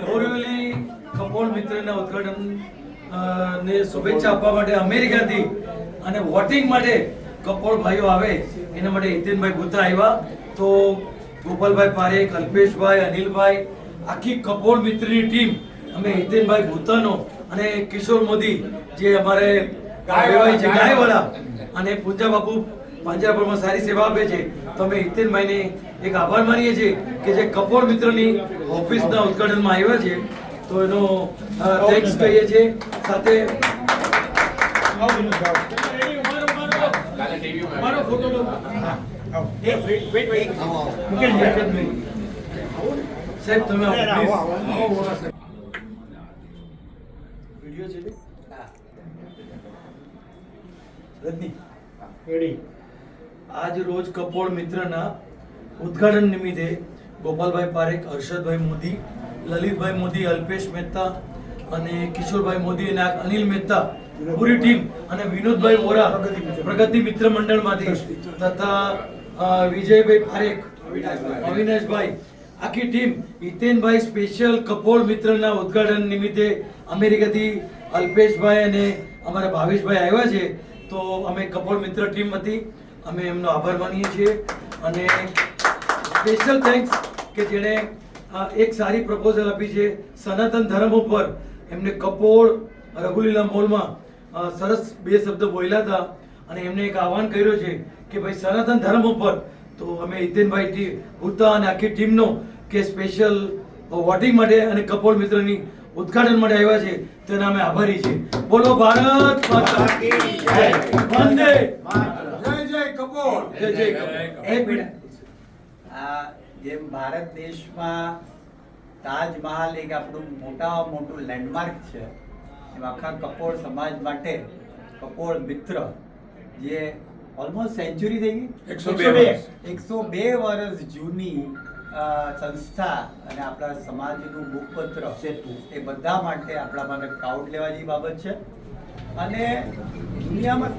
બોરીવલી કપોળ મિત્રના ઉદ્ઘાટન ને શુભેચ્છા આપવા માટે અમેરિકાથી અને વોટિંગ માટે કપોળ ભાઈઓ આવે એના માટે હિતેનભાઈ ભૂતા આવ્યા. તો ગોપાલભાઈ પારેખ, અલ્પેશભાઈ, અનિલભાઈ, આખી કપોળ મિત્રની ટીમ અમે હિતેનભાઈ ભૂતાનો અને કિશોર મોદી જે અમારે ગાયવાળા અને પૂંજા બાપુ પાંજરાપોળમાં સારી સેવા આપે છે, તો અમે હિતેનભાઈને એક આભાર માનીએ છીએ કે જે કપોળ મિત્રની ઓફિસના ઉદ્ઘાટનમાં આવ્યા છે, તો એનો થેન્ક્સ કહીએ છીએ. સાથે સાહેબ તમે વિડીયો છે રજની આજ રોજ કપોળ મિત્રના ઉદ્ઘાટન નિમિત્તે ગોપાલભાઈ પારેખ, હર્ષદભાઈ મોદી, લલિતભાઈ મોદી, અલ્પેશ મહેતા અને કિશોરભાઈ મોદી અને અનિલ મહેતા પૂરી ટીમ અને વિનોદભાઈ વોરા પ્રગતિ મિત્ર મંડળમાંથી તથા વિજયભાઈ પારેખ, અવિનાશભાઈ, આખી ટીમ હિતેનભાઈ સ્પેશિયલ કપોળ મિત્રના ઉદ્ઘાટન નિમિત્તે અમેરિકાથી અલ્પેશભાઈ અને અમારા ભાવેશભાઈ આવ્યા છે. તો અમે કપોળ મિત્ર ટીમ હતી, અમે એમનો આભાર માનીએ છીએ અને સ્પેશિયલ થેન્ક્સ કે જેણે એક સારી પ્રપોઝલ આપી છે સનાતન ધર્મ ઉપર. એમને કપોળ રઘુલીલા મોલમાં સરસ 2 શબ્દ બોલ્યા હતા અને એમને એક આહવાન કર્યું છે કે ભાઈ સનાતન ધર્મ ઉપર. તો અમે હિતેનભાઈ ભૂતા અને આખી ટીમનો કે સ્પેશિયલ વોટિંગ માટે અને કપોળ મિત્રની ઉદ્ઘાટન માટે આવ્યા છે તેના અમે આભારી છીએ. બોલો ભારત માતા કી જય, વંદે માતરમ, જય જય કપોળ, જય જય કપોળ. જેમ ભારત દેશમાં તાજમહાલ એક આપણું મોટું લેન્ડમાર્ક છે, એમ આખા કપોળ સમાજ માટે કપોળ મિત્ર જે ઓલમોસ્ટ સેન્ચુરી થઈ ગઈ, 102 વર્ષ જૂની સંસ્થા અને આપણા સમાજનું મુખપત્ર એ બધા માટે આપણા માટે પ્રાઉડ લેવા જેવી બાબત છે. અને દુનિયામાં